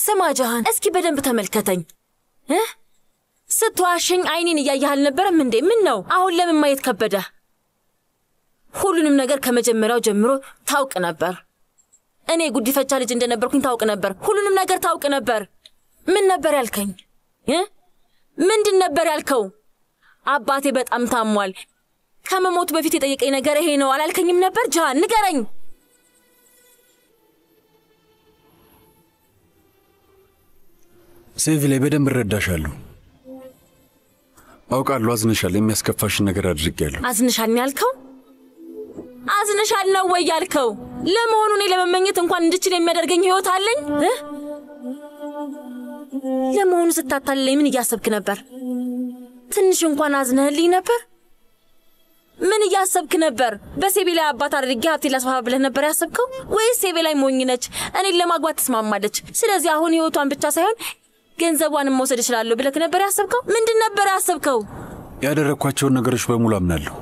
ስማ ጃሃን እስኪ በደንብ ተመልከተኝ ስትዋሽኝ አይኔን እያየህ አልነበረም እንዴ ምን ነው አሁን ለምን ማየት ከበደ ሁሉንም ነገር ከመጀመሪያው ጀምሮ ታውቅ ነበር እኔ ጉዲፈቻ ልጅ እንደነበርኩኝ ታውቅ ነበር ሁሉንም ነገር ታውቅ ነበር ምን ነበር ያልከኝ ምንድን ነበር ያልከው አባቴ በጣም ታሟል ከመሞቱ በፊት የጠየቀኝ ነገር ይሄ ነው አላልከኝም ነበር ጃሃን ንገረኝ ሴቪሌ በደንብ ረዳሻለሁ አውቃለሁ አዝነሻል የሚያስከፋሽ ነገር አድርጌያለሁ አዝነሻል ያልከው አዝነሻል ነው ወይ ያልከው ለመሆኑ እኔ ለመመኘት እንኳን እንድችል የሚያደርገኝ ህይወት አለኝ ለመሆኑ ስታታለኝ ምን እያሰብክ ነበር ትንሽ እንኳን አዝነህልኝ ነበር ምን እያሰብክ ነበር በሴቪላ አባት አድርጌ ሀብቴ ላስፋፋ ብለህ ነበር ያሰብከው ወይስ ሴቪላ ሞኝ ነች እኔን ለማግባት ተስማማለች ስለዚህ አሁን ህይወቷን ብቻ ሳይሆን ገንዘቧን መውሰድ ይችላል ብለህ ነበር ያሰብከው ምንድን ነበር ያሰብከው ያደረኳቸው ነገሮች በሙሉ አምናለሁ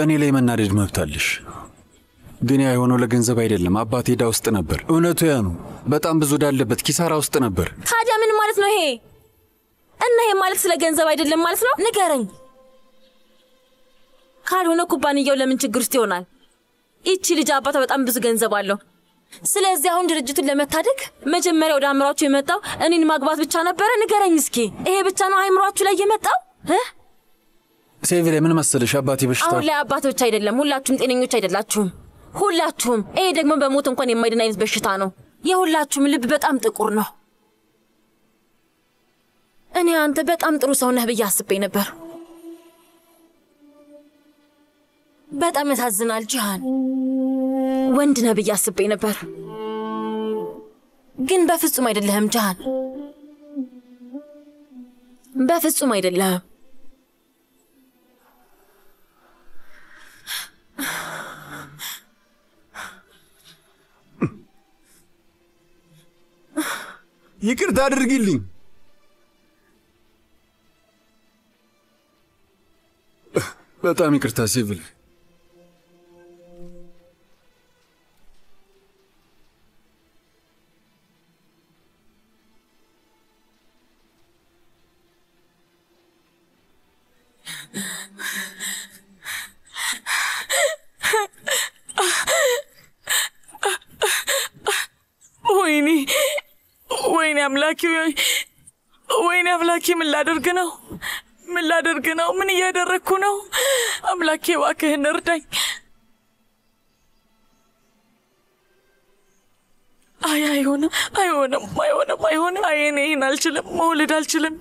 እኔ ላይ መናደድ መብታለሽ ግን ያ የሆነው ለገንዘብ አይደለም አባቴ ዳ ውስጥ ነበር እውነቱ ያ ነው በጣም ብዙ ዳለበት ኪሳራ ውስጥ ነበር ታዲያ ምን ማለት ነው ይሄ እና ይሄ ማለት ስለ ገንዘብ አይደለም ማለት ነው ንገረኝ ካልሆነ ኩባንያው ለምን ችግር ውስጥ ይሆናል እቺ ልጅ አባቷ በጣም ብዙ ገንዘብ አለው ስለዚህ አሁን ድርጅቱን ለመታደግ መጀመሪያ ወደ አምራቹ የመጣው እኔን ማግባት ብቻ ነበር ንገረኝ እስኪ ይሄ ብቻ ነው አይምሯቹ ላይ የመጣው ሴቪሌ ምን መሰለሽ አባቴ በሽታ አሁን ላይ አባቶች አይደለም ሁላችሁም ጤነኞች አይደላችሁም ሁላችሁም ይሄ ደግሞ በሞት እንኳን የማይድን አይነት በሽታ ነው የሁላችሁም ልብ በጣም ጥቁር ነው እኔ አንተ በጣም ጥሩ ሰው ነህ ብዬ አስቤ ነበር በጣም ያሳዝናል ጃሃን ወንድ ነህ ብዬ አስቤ ነበር ግን በፍጹም አይደለህም ጃሃን በፍጹም አይደለህም ይቅርታ አድርጊልኝ በጣም ይቅርታ ሴቪሌ ወይኔ አምላኬ ምን ላደርግ ነው ምን እያደረግኩ ነው አምላኬ እባክህን እርዳኝ አይሆንም ይሄን አልችልም መውለድ አልችልም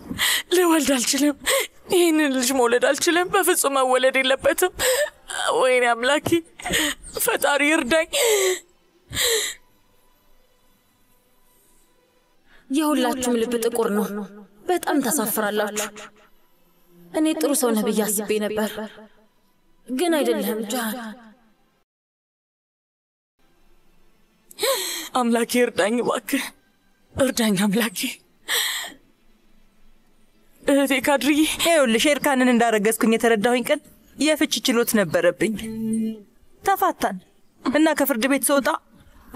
ልወልድ አልችልም ይሄንን ልጅ መውለድ አልችልም በፍጹም መወለድ የለበትም ወይኔ አምላኬ ፈጣሪ እርዳኝ የሁላችሁም ልብ ጥቁር ነው በጣም ታሳፍራላችሁ እኔ ጥሩ ሰው ነህ ብዬ አስቤ ነበር ግን አይደለም ጃሃን አምላኬ እርዳኝ እባክህ እርዳኝ አምላኬ እህቴ ካድርዬ ይኸውልሽ ኤርካንን እንዳረገዝኩኝ የተረዳሁኝ ቀን የፍች ችሎት ነበረብኝ ተፋታን እና ከፍርድ ቤት ስወጣ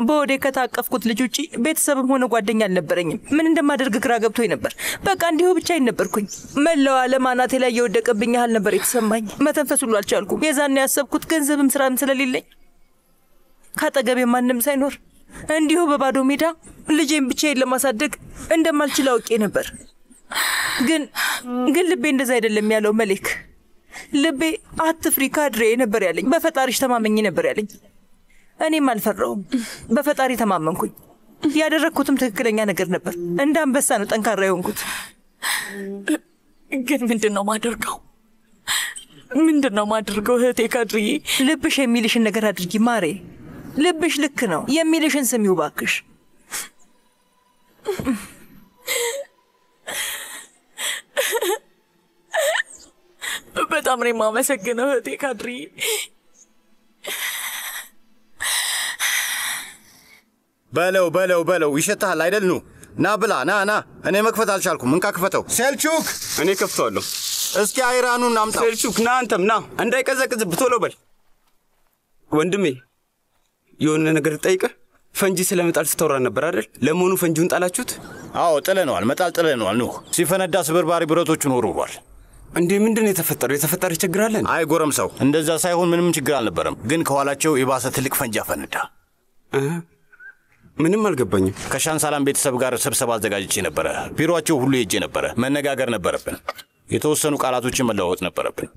በወዴ ከታቀፍኩት ልጅ ውጪ ቤተሰብም ሆነ ጓደኛ አልነበረኝም ምን እንደማደርግ ግራ ገብቶኝ ነበር በቃ እንዲሁ ብቻዬን ነበርኩኝ መላው ዓለም አናቴ ላይ የወደቀብኝ ያህል ነበር የተሰማኝ መተንፈስ ሁሉ አልቻልኩም የዛኔ ያሰብኩት ገንዘብም ስራም ስለሌለኝ ካጠገቤ ማንም ሳይኖር እንዲሁ በባዶ ሜዳ ልጄን ብቻዬን ለማሳደግ እንደማልችል አውቄ ነበር ግን ልቤ እንደዛ አይደለም ያለው መሌክ ልቤ አትፍሪ ካድሬ ነበር ያለኝ በፈጣሪሽ ተማመኝ ነበር ያለኝ እኔም አልፈራውም በፈጣሪ ተማመንኩኝ ያደረኩትም ትክክለኛ ነገር ነበር እንደ አንበሳ ነው ጠንካራ የሆንኩት ግን ምንድነው ማድርገው እህቴ ካድርዬ ልብሽ የሚልሽን ነገር አድርጊ ማሬ ልብሽ ልክ ነው የሚልሽን ስሚው ባክሽ በጣም ነው የማመሰግነው እህቴ ካድርዬ በለው ይሸታል አይደል ነው ና ብላ ና እኔ መክፈት አልቻልኩም እንካ ክፈተው ሴልቹክ እኔ ከፍተዋለሁ እስኪ አይራኑን አምጣው ሴልቹክ ና አንተም ና እንዳይቀዘቅዝ ብቶሎ በል ወንድሜ የሆነ ነገር ጠይቀህ ፈንጂ ስለመጣል ስተወራ ነበር አይደል? ለመሆኑ ፈንጂውን ጣላችሁት? አዎ ጥለነዋል። መጣል ጥለነዋል። ኑ ሲፈነዳ ስብርባሪ ብረቶቹን ወርውሯል። እንዴ ምንድን ነው የተፈጠረው? የተፈጠረ ችግር አለ? አይ ጎረምሳው፣ እንደዛ ሳይሆን ምንም ችግር አልነበረም። ግን ከኋላቸው የባሰ ትልቅ ፈንጂ አፈነዳ። ምንም አልገባኝም። ከሻንሳላን ቤተሰብ ጋር ስብሰባ አዘጋጅቼ ነበረ። ቢሮአቸው ሁሉ ሄጄ ነበረ። መነጋገር ነበረብን። የተወሰኑ ቃላቶችን መለዋወጥ ነበረብን።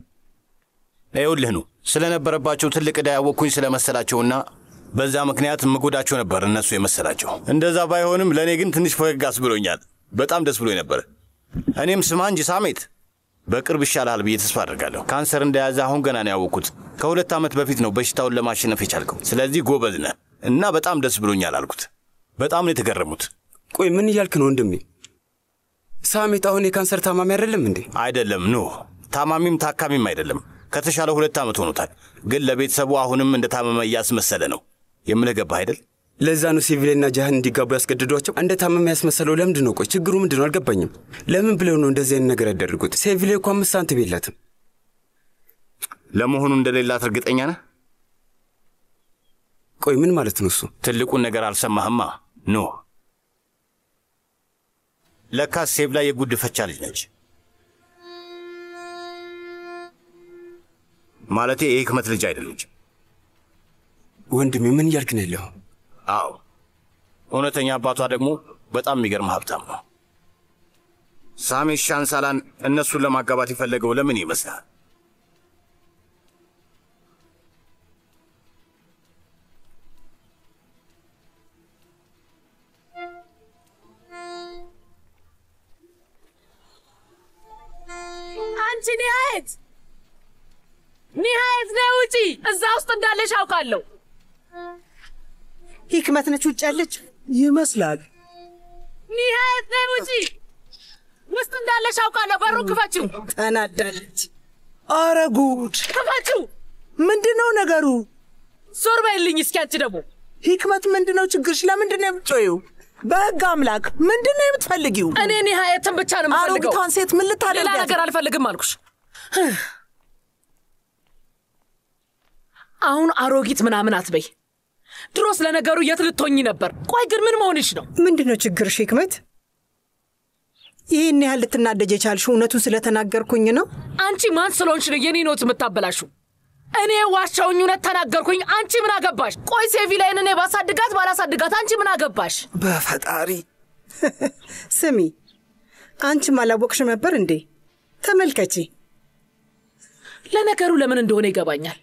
ይኸውልህ ነው ስለነበረባቸው ትልቅ ዕዳ ያወቅኩኝ ስለመሰላቸውና በዛ ምክንያት መጎዳቸው ነበር እነሱ የመሰላቸው። እንደዛ ባይሆንም ለእኔ ግን ትንሽ ፈገግ አስብሎኛል። በጣም ደስ ብሎኝ ነበር። እኔም ስማ እንጂ ሳሜት በቅርብ ይሻልሃል ብዬ ተስፋ አድርጋለሁ። ካንሰር እንደያዘ አሁን ገና ነው ያወቅኩት። ከ2 ዓመት በፊት ነው በሽታውን ለማሸነፍ የቻልከው። ስለዚህ ጎበዝ ነህ እና በጣም ደስ ብሎኛል አልኩት። በጣም ነው የተገረሙት። ቆይ ምን እያልክ ነው ወንድሜ? ሳሜት አሁን የካንሰር ታማሚ አይደለም እንዴ? አይደለም ኖ፣ ታማሚም ታካሚም አይደለም። ከተሻለ 2 ዓመት ሆኖታል። ግን ለቤተሰቡ አሁንም እንደታመመ እያስመሰለ ነው። የምልህ ገባህ አይደል? ለዛ ነው ሲቪሌና ጃሃን እንዲጋቡ ያስገድዷቸው። እንደ ታመመ ያስመሰለው ለምንድን ነው? ቆይ ችግሩ ምንድን ነው? አልገባኝም። ለምን ብለው ነው እንደዚህ አይነት ነገር ያደርጉት? ሲቪሌ እኮ 5 ሳንቲም የላትም። ለመሆኑ እንደሌላት እርግጠኛ ነህ? ቆይ ምን ማለት ነው እሱ? ትልቁን ነገር አልሰማህማ? ኖ ለካስ ሴቭላ የጉድፈቻ ልጅ ነች። ማለቴ የህክመት ልጅ አይደለች። ወንድሜ ምን እያልክ ነው ያለው? አዎ እውነተኛ አባቷ ደግሞ በጣም የሚገርም ሀብታም ነው። ሳሜት ሻንሳላን እነሱን ለማጋባት የፈለገው ለምን ይመስላል? አንቺ ኒሃየት ነው ውጪ። እዛ ውስጥ እንዳለሽ አውቃለሁ። ህክመት ነች ውጭ ያለች ይመስላል። ኒሃየት ነው ውጪ። ውስጥ እንዳለሽ አውቃለሁ። በሩ ክፈችው። ተናዳለች። አረ ጉድ! ክፈችው። ምንድነው ነገሩ? ዞር በይልኝ እስኪ። አንቺ ደግሞ ህክመት ምንድነው ችግርሽ? ለምንድነው የምትጮይው? በህግ አምላክ ምንድነው የምትፈልጊው? እኔ ኒሃየትን ብቻ ነው የምፈልገው። አሮጊቷን ሴት ምን ልታደርጊያት? ሌላ ነገር አልፈልግም አልኩሽ። አሁን አሮጊት ምናምን አትበይ። ድሮስ ለነገሩ የት ልትሆኚ ነበር? ቆይ ግን ምን መሆንሽ ነው? ምንድነው ችግርሽ ህክመት? ይህን ያህል ልትናደጅ የቻልሽው እውነቱን ስለተናገርኩኝ ነው? አንቺ ማን ስለሆንሽ ነው የኔ ኖት የምታበላሽው? እኔ ዋሻውኝ እውነት ተናገርኩኝ። አንቺ ምን አገባሽ? ቆይ ሴቪላይን እኔ ባሳድጋት ባላሳድጋት አንቺ ምን አገባሽ? በፈጣሪ ስሚ፣ አንቺም አላወቅሽ ነበር እንዴ? ተመልከቺ። ለነገሩ ለምን እንደሆነ ይገባኛል።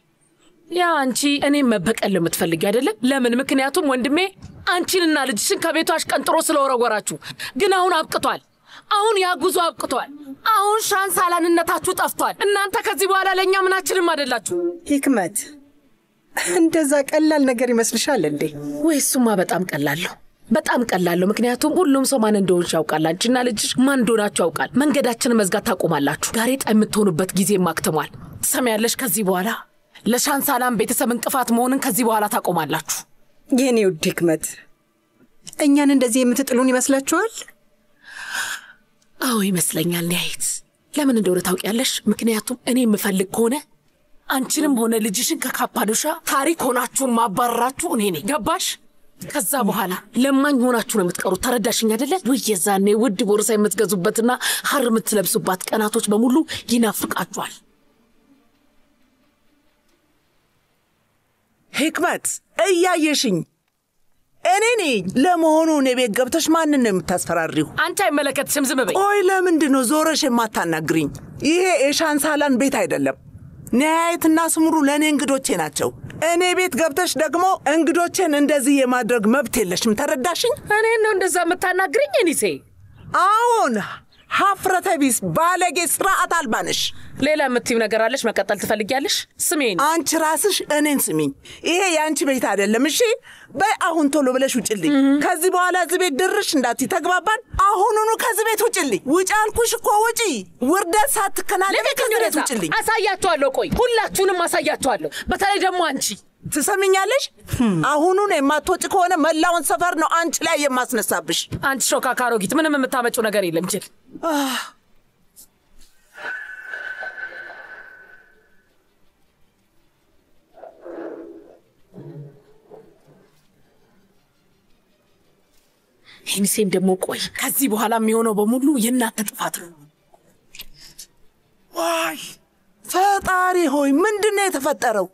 ያ አንቺ እኔም መበቀል የምትፈልጊ አይደለም? ለምን? ምክንያቱም ወንድሜ አንቺንና ልጅሽን ከቤቱ አሽቀንጥሮ ስለወረወራችሁ። ግን አሁን አብቅቷል። አሁን ያ ጉዞ አብቅቷል። አሁን ሻንሳላንነታችሁ ጠፍቷል። እናንተ ከዚህ በኋላ ለእኛ ምናችንም አይደላችሁ። ህክመት እንደዛ ቀላል ነገር ይመስልሻል እንዴ? ወይ እሱማ በጣም ቀላለሁ፣ በጣም ቀላለሁ። ምክንያቱም ሁሉም ሰው ማን እንደሆንሽ ያውቃል። አንቺና ልጅሽ ማን እንደሆናችሁ ያውቃል። መንገዳችንን መዝጋት ታቆማላችሁ። ጋሬጣ የምትሆኑበት ጊዜ ማክተሟል። ትሰሚያለሽ? ከዚህ በኋላ ለሻንሳላን ቤተሰብ እንቅፋት መሆንን ከዚህ በኋላ ታቆማላችሁ። የኔ ውድ ህክመት፣ እኛን እንደዚህ የምትጥሉን ይመስላችኋል? አዎ ይመስለኛል። ኒሃየት ለምን እንደሆነ ታውቂያለሽ? ምክንያቱም እኔ የምፈልግ ከሆነ አንቺንም ሆነ ልጅሽን ከካፓዶሻ ታሪክ ሆናችሁን ማባረራችሁ እኔ ነኝ። ገባሽ? ከዛ በኋላ ለማኝ ሆናችሁ ነው የምትቀሩት። ተረዳሽኝ አይደለ? ወይ የዛኔ ውድ ቦርሳ የምትገዙበትና ሐር የምትለብሱባት ቀናቶች በሙሉ ይናፍቃችኋል። ህክመት እያየሽኝ እኔ ነኝ። ለመሆኑ እኔ ቤት ገብተሽ ማንን ነው የምታስፈራሪው? አንቺ አይመለከትሽም። ዝም በይ። ቆይ ለምንድን ነው ዞረሽ የማታናግሪኝ? ይሄ የሻንሳላን ቤት አይደለም። ኒሃየትና ስምሩ ለእኔ እንግዶቼ ናቸው። እኔ ቤት ገብተሽ ደግሞ እንግዶቼን እንደዚህ የማድረግ መብት የለሽም። ተረዳሽኝ? እኔን ነው እንደዛ የምታናግሪኝ? እኒሴ አዎን፣ ሀፍረተ ቢስ ባለጌ ስርዓት አልባነሽ። ሌላ የምትይው ነገር አለሽ? መቀጠል ትፈልጊያለሽ? ስሜን። አንቺ ራስሽ እኔን ስሚኝ። ይሄ የአንቺ ቤት አይደለም። እሺ በይ አሁን ቶሎ ብለሽ ውጭልኝ። ከዚህ በኋላ እዚህ ቤት ድርሽ እንዳትይ። ተግባባን? አሁኑኑ ከዚህ ቤት ውጭልኝ። ውጭ አልኩሽ እኮ ውጪ። ውርደት ሳትከናነቢ ከዚህ ቤት ውጭልኝ። አሳያችኋለሁ። ቆይ ሁላችሁንም አሳያችኋለሁ። በተለይ ደግሞ አንቺ ትሰሚኛለሽ? አሁኑን የማትወጪ ከሆነ መላውን ሰፈር ነው አንቺ ላይ የማስነሳብሽ። አንቺ ሾካካ አሮጊት፣ ምንም የምታመጪው ነገር የለም። ጅል ሂንሴም ደግሞ ቆይ ከዚህ በኋላ የሚሆነው በሙሉ የእናንተ ጥፋት ነው። ዋይ ፈጣሪ ሆይ ምንድነው የተፈጠረው?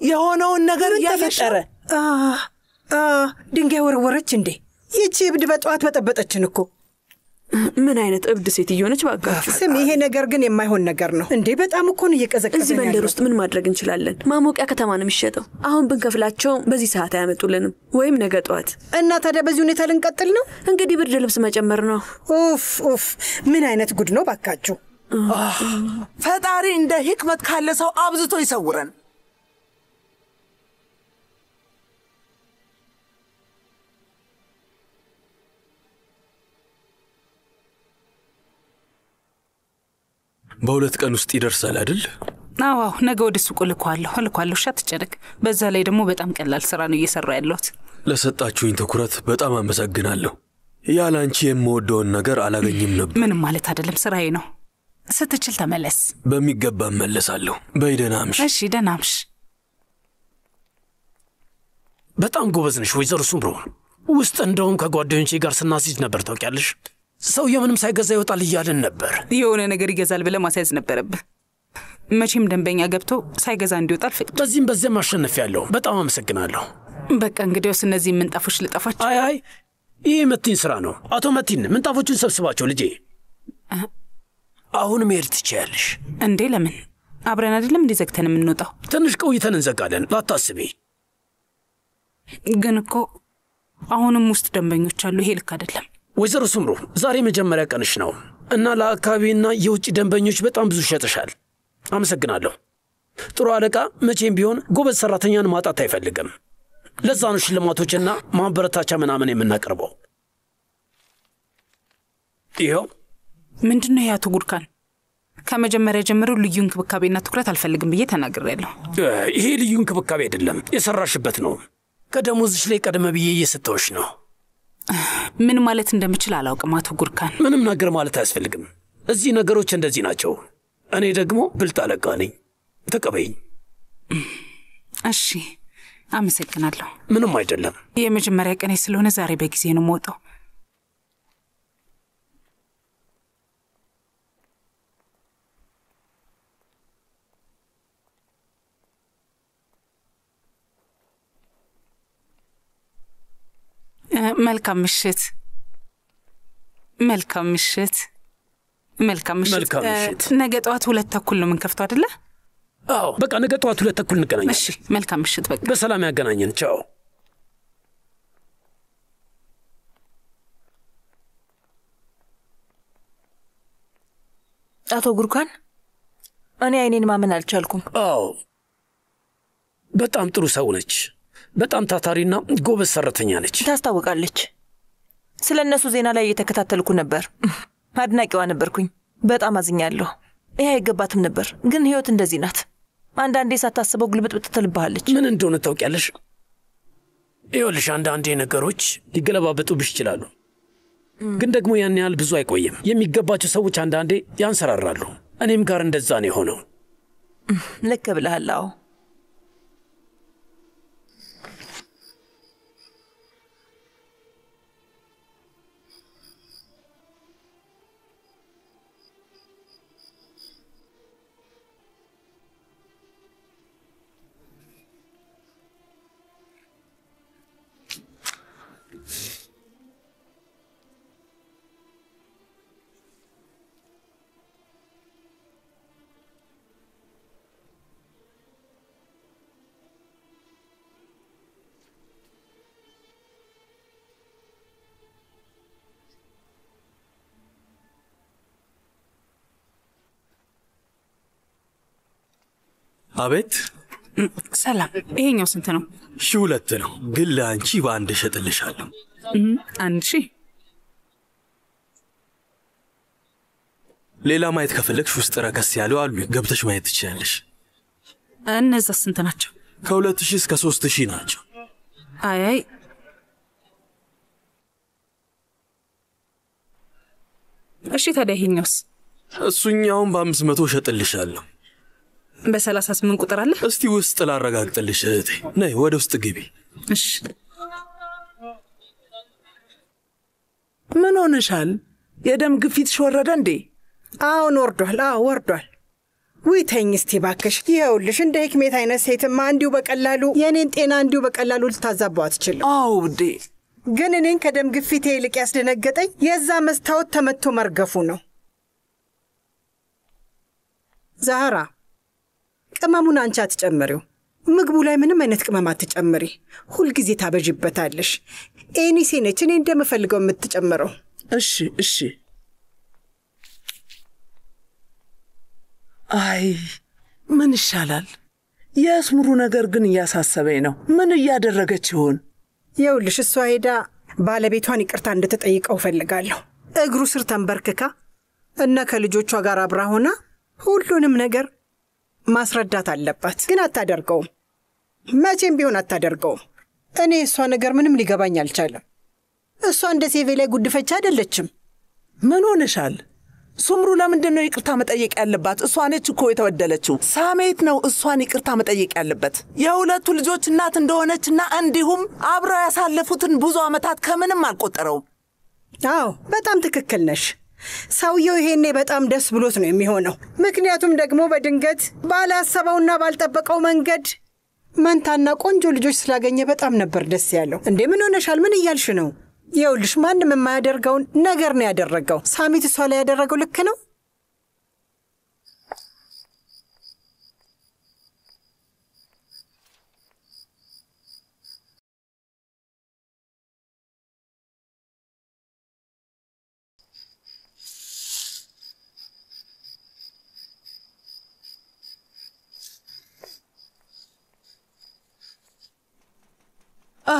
የሆነውን ነገር እያፈጠረ ድንጋይ ወረወረች እንዴ? ይቺ እብድ በጠዋት በጠበጠችን እኮ። ምን አይነት እብድ ሴትዮ ነች ባጋችሁ? ስም ይሄ ነገር ግን የማይሆን ነገር ነው እንዴ። በጣም እኮ ነው እየቀዘቀዘ። እዚህ መንደር ውስጥ ምን ማድረግ እንችላለን? ማሞቂያ ከተማ ነው የሚሸጠው። አሁን ብንከፍላቸው በዚህ ሰዓት አያመጡልንም፣ ወይም ነገ ጠዋት። እና ታዲያ በዚህ ሁኔታ ልንቀጥል ነው? እንግዲህ ብርድ ልብስ መጨመር ነው። ኡፍ ምን አይነት ጉድ ነው ባካችሁ። ፈጣሪ እንደ ህክመት ካለ ሰው አብዝቶ ይሰውረን። በሁለት ቀን ውስጥ ይደርሳል አይደል? አዎ ነገ ወደ ሱቁ ልኳለሁ። እሺ አትጨነቅ። በዛ ላይ ደግሞ በጣም ቀላል ስራ ነው እየሰራ ያለሁት። ለሰጣችሁኝ ትኩረት በጣም አመሰግናለሁ። ያለ አንቺ የምወደውን ነገር አላገኝም ነበር። ምንም ማለት አይደለም፣ ስራዬ ነው። ስትችል ተመለስ። በሚገባ እመለሳለሁ። በይ ደህና አምሽ። እሺ ደህና አምሽ። በጣም ጎበዝ ነሽ ወይዘሮ ሱምሮ። ውስጥ እንደውም ከጓደኞቼ ጋር ስናስይዝ ነበር ታውቂያለሽ። ሰውየው ምንም ሳይገዛ ይወጣል እያልን ነበር። የሆነ ነገር ይገዛል ብለህ ማስያዝ ነበረብህ። መቼም ደንበኛ ገብቶ ሳይገዛ እንዲወጣ አልፈቅድም። በዚህም አሸንፊያለሁ። በጣም አመሰግናለሁ። በቃ እንግዲያውስ እነዚህ ምንጣፎች ልጠፋቸው። አይ ይህ መቲን ስራ ነው። አቶ መቲን ምንጣፎቹን ሰብስባቸው ልጄ። አሁን መሄድ ትችያለሽ። እንዴ ለምን? አብረን አይደለም እንዴ ዘግተን የምንወጣው? ትንሽ ቆይተን እንዘጋለን፣ አታስቢ። ግን እኮ አሁንም ውስጥ ደንበኞች አሉ። ይሄ ልክ አይደለም። ወይዘሮ ሱምሩ ዛሬ መጀመሪያ ቀንሽ ነው እና ለአካባቢና የውጭ ደንበኞች በጣም ብዙ ሸጥሻል። አመሰግናለሁ። ጥሩ አለቃ መቼም ቢሆን ጎበዝ ሰራተኛን ማጣት አይፈልግም። ለዛ ነው ሽልማቶችና ማበረታቻ ምናምን የምናቀርበው። ይኸው። ምንድነው ያቱ ጉድካን? ከመጀመሪያ ጀምሮ ልዩ እንክብካቤና ትኩረት አልፈልግም ብዬ ተናግሬያለሁ። ይሄ ልዩ እንክብካቤ አይደለም፣ የሰራሽበት ነው። ከደሞዝሽ ላይ ቀደም ብዬ እየሰጠሁሽ ነው። ምን ማለት እንደምችል አላውቅም አቶ ጉርካን። ምንም ነገር ማለት አያስፈልግም። እዚህ ነገሮች እንደዚህ ናቸው። እኔ ደግሞ ብልጥ አለቃ ነኝ። ተቀበይኝ። እሺ አመሰግናለሁ። ምንም አይደለም። የመጀመሪያ ቀኔ ስለሆነ ዛሬ በጊዜ ነው የምወጣው። መልካም ምሽት። ነገ ጠዋት 2:00 ነው የምንከፍተው አይደለ? አዎ በቃ ነገ ጠዋት 2:00 እንገናኛለን። እሺ መልካም ምሽት። በቃ በሰላም ያገናኘን። ቻው። አቶ ጉርካን እኔ አይኔን ማመን አልቻልኩም። አዎ በጣም ጥሩ ሰው ነች። በጣም ታታሪና ጎበዝ ሰራተኛ ነች። ታስታውቃለች። ስለነሱ ዜና ላይ እየተከታተልኩ ነበር። አድናቂዋ ነበርኩኝ። በጣም አዝኛለሁ። ይሄ አይገባትም ነበር፣ ግን ህይወት እንደዚህ ናት። አንዳንዴ ሳታስበው ግልብጥብጥ ትልብሃለች። ምን እንደሆነ ታውቂያለሽ? ይኸውልሽ አንዳንዴ ነገሮች ሊገለባበጡብሽ ይችላሉ፣ ግን ደግሞ ያን ያህል ብዙ አይቆይም። የሚገባቸው ሰዎች አንዳንዴ ያንሰራራሉ። እኔም ጋር እንደዛ ነው የሆነው። ልክ ብለሃል። አዎ አቤት። ሰላም። ይሄኛው ስንት ነው? 2,000 ነው፣ ግን ለአንቺ በአንድ እሸጥልሻለሁ። 1,000። ሌላ ማየት ከፈለግሽ ውስጥ ረከስ ያለው አሉ፣ ገብተሽ ማየት ትችያለሽ። እነዛ ስንት ናቸው? ከ2,000 እስከ 3,000 ናቸው። አይ እሺ ታዲያ ይሄኛውስ? እሱኛውን በ500 እሸጥልሻለሁ። በ38 ቁጥር አለ? እስቲ ውስጥ ላረጋግጥልሽ እህቴ። ነይ ወደ ውስጥ ግቢ። እሺ ምን ሆነሻል? የደም ግፊትሽ ወረደ እንዴ? አሁን ወርዷል። ወርዷል። ውይ ተኝ እስቲ ባክሽ። ይኸውልሽ እንደ ህክሜት አይነት ሴትማ እንዲሁ በቀላሉ የኔን ጤና እንዲሁ በቀላሉ ልታዛባው አትችልም። ውዴ፣ ግን እኔን ከደም ግፊቴ ይልቅ ያስደነገጠኝ የዛ መስታወት ተመቶ መርገፉ ነው። ዛህራ፣ ቅመሙን አንቺ አትጨምሪው። ምግቡ ላይ ምንም አይነት ቅመም አትጨምሪ። ሁልጊዜ ታበዥበታለሽ። ኤኒሴ ነች እኔ እንደምፈልገው የምትጨምረው። እሺ። አይ ምን ይሻላል? የእስምሩ ነገር ግን እያሳሰበኝ ነው። ምን እያደረገች ይሆን? ይኸውልሽ እሷ ሄዳ ባለቤቷን ይቅርታ እንድትጠይቀው ፈልጋለሁ። እግሩ ስር ተንበርክካ እና ከልጆቿ ጋር አብራ ሆና ሁሉንም ነገር ማስረዳት አለባት። ግን አታደርገውም። መቼም ቢሆን አታደርገውም። እኔ እሷ ነገር ምንም ሊገባኝ አልቻለም። እሷ እንደ ሴቬ ላይ ጉድፈቻ አይደለችም። ምን ሆነሻል? ሱምሩ ለምንድን ነው ይቅርታ መጠየቅ ያለባት? እሷ ነች እኮ የተበደለችው። ሳሜት ነው እሷን ይቅርታ መጠየቅ ያለበት። የሁለቱ ልጆች እናት እንደሆነችና እንዲሁም አብረው ያሳለፉትን ብዙ ዓመታት ከምንም አልቆጠረውም። በጣም ትክክል ነሽ። ሰውየው ይሄኔ በጣም ደስ ብሎት ነው የሚሆነው። ምክንያቱም ደግሞ በድንገት ባላሰበውና ባልጠበቀው መንገድ መንታና ቆንጆ ልጆች ስላገኘ በጣም ነበር ደስ ያለው። እንዴ ምን ሆነሻል? ምን እያልሽ ነው? ይኸውልሽ ማንም የማያደርገውን ነገር ነው ያደረገው። ሳሚት እሷ ላይ ያደረገው ልክ ነው።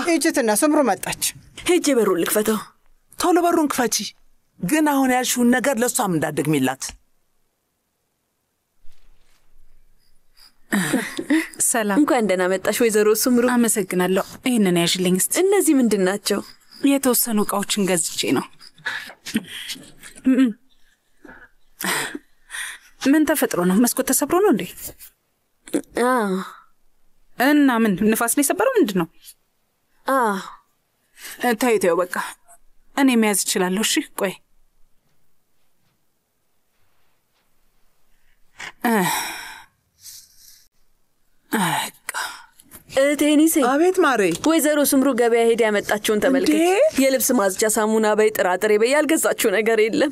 ሂጂትና ሱምሩ መጣች። ሂጂ በሩን ልክፈተው። ቶሎ በሩን ክፈቺ። ግን አሁን ያልሽውን ነገር ለሷም እንዳትደግሚላት። ሰላም። እንኳን ደህና መጣሽ ወይዘሮ ሱምሩ። አመሰግናለሁ። ይሄንን ያዥልኝ እስቲ። እነዚህ ምንድን ናቸው? የተወሰኑ ዕቃዎችን ገዝቼ ነው። ምን ተፈጥሮ ነው? መስኮት ተሰብሮ ነው እንዴ? እና ምን ንፋስ ነው የሰበረው? ምንድን ነው? ታይተው በቃ እኔ መያዝ እችላለሁ። እሺ ቆይ ቴኒሴ። አቤት ማሬ። ወይዘሮ ሱምሩ ገበያ ሄዳ ያመጣችውን ተመልከች። የልብስ ማጽጃ ሳሙና በይ፣ ጥራጥሬ በይ፣ ያልገዛችው ነገር የለም።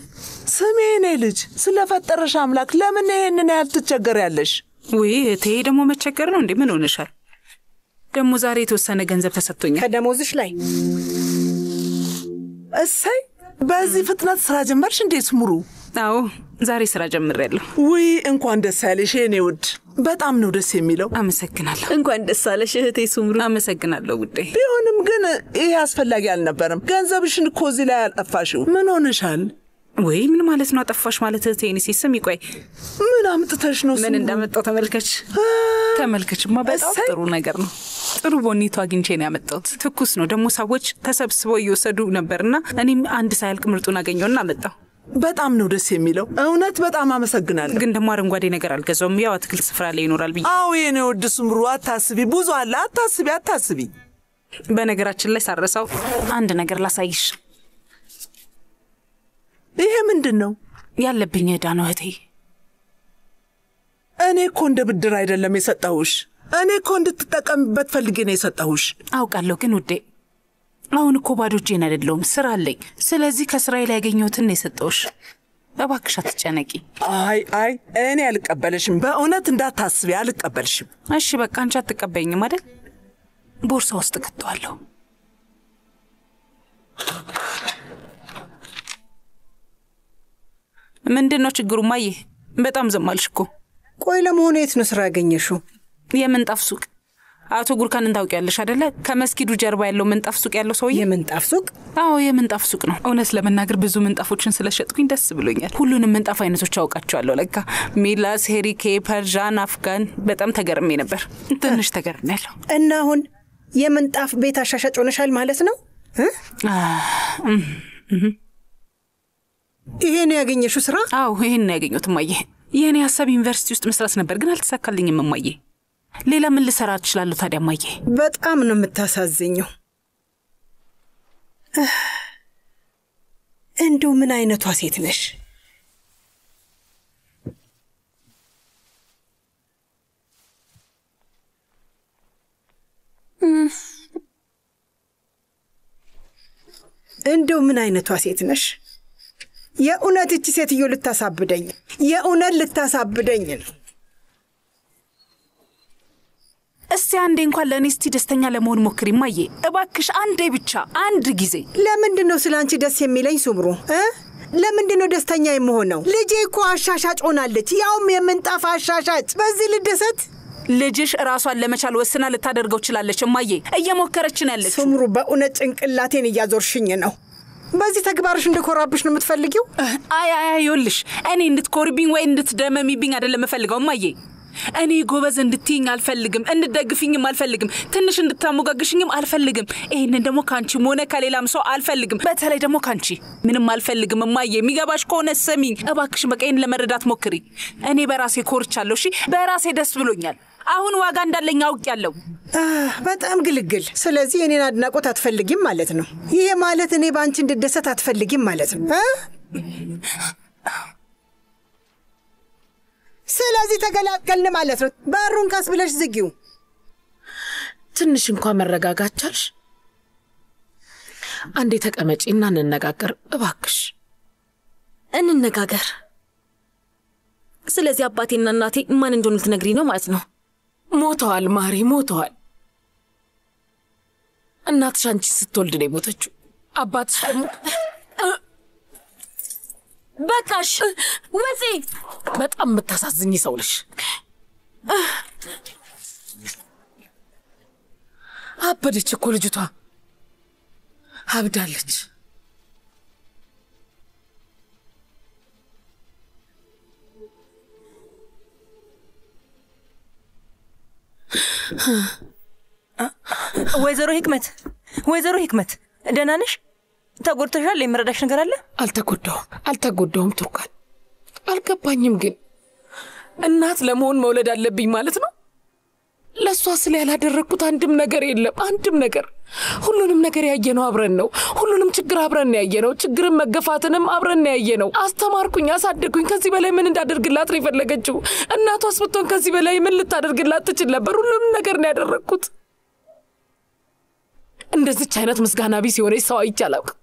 ስሜ እኔ ልጅ ስለፈጠረሽ አምላክ ለምን ይሄንን ያህል ትቸገሪያለሽ? ውይ እቴ ደግሞ መቸገር ነው እንዴ? ምን ሆነሻል? ደግሞ ዛሬ የተወሰነ ገንዘብ ተሰጥቶኛል ከደሞዝሽ ላይ። እሰይ፣ በዚህ ፍጥነት ስራ ጀመርሽ እንዴ ሱምሩ? አዎ ዛሬ ስራ ጀምሬያለሁ። ውይ እንኳን ደስ ያለሽ የኔ ውድ። በጣም ነው ደስ የሚለው። አመሰግናለሁ። እንኳን ደስ አለሽ እህቴ ሱምሩ። አመሰግናለሁ ውዴ። ቢሆንም ግን ይሄ አስፈላጊ አልነበረም። ገንዘብሽን እኮ እዚህ ላይ አልጠፋሽው። ምን ሆነሻል? ወይ ምን ማለት ነው አጠፋሽ ማለት? ቴኒሴ ስሚ፣ ቆይ ምን አምጥተሽ ነው? ምን እንዳመጣው ተመልከች። ተመልከችማ፣ በጣም ጥሩ ነገር ነው። ጥሩ ቦኒቶ አግኝቼ ነው ያመጣሁት። ትኩስ ነው ደግሞ። ሰዎች ተሰብስበው እየወሰዱ ነበርና እኔም አንድ ሳያልቅ ምርጡን አገኘውና አመጣው። በጣም ነው ደስ የሚለው። እውነት በጣም አመሰግናለሁ። ግን ደግሞ አረንጓዴ ነገር አልገዛውም። ያው አትክልት ስፍራ ላይ ይኖራል ብዬ። አዎ የኔ ውድ ሱምሩ፣ አታስቢ፣ ብዙ አለ። አታስቢ። በነገራችን ላይ ሳረሳው አንድ ነገር ላሳይሽ። ይሄ ምንድን ነው? ያለብኝ ዕዳ ነው እህቴ። እኔ እኮ እንደ ብድር አይደለም የሰጠሁሽ። እኔ እኮ እንድትጠቀምበት ፈልጌ ነው የሰጠሁሽ። አውቃለሁ፣ ግን ውዴ አሁን እኮ ባዶ እጄን አይደለሁም፣ ስራ አለኝ። ስለዚህ ከስራዬ ላይ ያገኘሁትን ነው የሰጠሁሽ። እባክሽ አትጨነቂ። አይ እኔ አልቀበልሽም። በእውነት እንዳታስቢ፣ አልቀበልሽም። እሺ በቃ አንቺ አትቀበይኝም አይደል? ቦርሳ ውስጥ ከተዋለሁ። ምንድን ነው ችግሩ ማዬ? በጣም ዘማልሽ እኮ። ቆይ ለመሆኑ የት ነው ስራ ያገኘሽው? የምንጣፍ ሱቅ። አቶ ጉርካንን ታውቂያለሽ አይደለ? ከመስጊዱ ጀርባ ያለው ምንጣፍ ሱቅ ያለው ሰውዬ። የምንጣፍ ሱቅ? አዎ የምንጣፍ ሱቅ ነው። እውነት ለመናገር ብዙ ምንጣፎችን ስለሸጥኩኝ ደስ ብሎኛል። ሁሉንም ምንጣፍ አይነቶች አውቃቸዋለሁ። ለካ ሚላስ፣ ሄሪኬ፣ ፐርዣን፣ አፍጋን። በጣም ተገርሜ ነበር። ትንሽ ተገርሜያለሁ። እና አሁን የምንጣፍ ቤት አሻሻጭ ሆነሻል ማለት ነው? ይሄን ያገኘሽው ስራ? አዎ ይሄን ያገኘሁት እማዬ። የኔ ሀሳብ ዩኒቨርሲቲ ውስጥ መስራት ነበር፣ ግን አልተሳካልኝም እማዬ። ሌላ ምን ልሰራ እችላለሁ ታዲያ እማዬ? በጣም ነው የምታሳዝኘው። እንደው ምን አይነቷ ሴት ነሽ? እንደው ምን አይነቷ ሴት ነሽ? የእውነት እቺ ሴትዮ ልታሳብደኝ፣ የእውነት ልታሳብደኝ ነው። እስቲ አንዴ እንኳን ለእኔ እስቲ ደስተኛ ለመሆን ሞክሪ እማዬ፣ እባክሽ አንዴ ብቻ አንድ ጊዜ። ለምንድን ነው ስለ አንቺ ደስ የሚለኝ ሱምሩ? ለምንድን ነው ደስተኛ የምሆነው? ልጄ እኮ አሻሻጭ ሆናለች፣ ያውም የምንጣፍ አሻሻጭ። በዚህ ልደሰት? ልጅሽ ራሷን ለመቻል ወስና ልታደርገው ችላለች እማዬ፣ እየሞከረች ነው ያለችው። ሱምሩ በእውነት ጭንቅላቴን እያዞርሽኝ ነው። በዚህ ተግባርሽ እንድኮራብሽ ነው የምትፈልጊው? አይ ይኸውልሽ፣ እኔ እንድትኮርብኝ ወይ እንድትደመሚብኝ አይደለም የምፈልገው እማዬ። እኔ ጎበዝ እንድትይኝ አልፈልግም፣ እንድትደግፊኝም አልፈልግም፣ ትንሽ እንድታሞጋግሽኝም አልፈልግም። ይሄንን ደግሞ ካንቺም ሆነ ከሌላም ሰው አልፈልግም፣ በተለይ ደግሞ ካንቺ ምንም አልፈልግም እማዬ። የሚገባሽ ከሆነ ስሚኝ እባክሽ፣ በቀይን ለመረዳት ሞክሪ። እኔ በራሴ ኮርቻለሁ፣ እሺ በራሴ ደስ ብሎኛል። አሁን ዋጋ እንዳለኝ አውቄያለሁ። በጣም ግልግል። ስለዚህ እኔን አድናቆት አትፈልጊም ማለት ነው? ይሄ ማለት እኔ በአንቺ እንድደሰት አትፈልጊም ማለት ነው? ስለዚህ ተገላገልን ማለት ነው። በሩን ቀስ ብለሽ ዝጊው። ትንሽ እንኳን መረጋጋት ቻልሽ? አንዴ ተቀመጪና እንነጋገር እባክሽ። እንነጋገር። ስለዚህ አባቴና እናቴ ማን እንደሆኑ ልትነግሪኝ ነው ማለት ነው? ሞተዋል ማሪ፣ ሞተዋል። እናትሽ አንቺ ስትወልድ ነው የሞተችው። አባትሽ ደግሞ በቃሽ ወጪ። በጣም የምታሳዝኝ ሰው ነሽ። አበደች እኮ ልጅቷ፣ አብዳለች። ወይዘሮ ህክመት ደህና ነሽ? ተጎድተሻል? የምረዳሽ ነገር አለ? አልተጎዳሁም ቱርካን። አልገባኝም ግን እናት ለመሆን መውለድ አለብኝ ማለት ነው? ለሷ ስለ ያላደረኩት አንድም ነገር የለም፣ አንድም ነገር። ሁሉንም ነገር ያየነው አብረን ነው። ሁሉንም ችግር አብረን ያየነው፣ ችግርን መገፋትንም አብረን ያየነው። አስተማርኩኝ፣ አሳደግኩኝ። ከዚህ በላይ ምን እንዳደርግላት ነው የፈለገችው? እናቷስ ብትሆን ከዚህ በላይ ምን ልታደርግላት ትችል ነበር? ሁሉንም ነገር ነው ያደረኩት። እንደዚች አይነት ምስጋና ቢስ የሆነች ሰው አይቼ አላውቅም።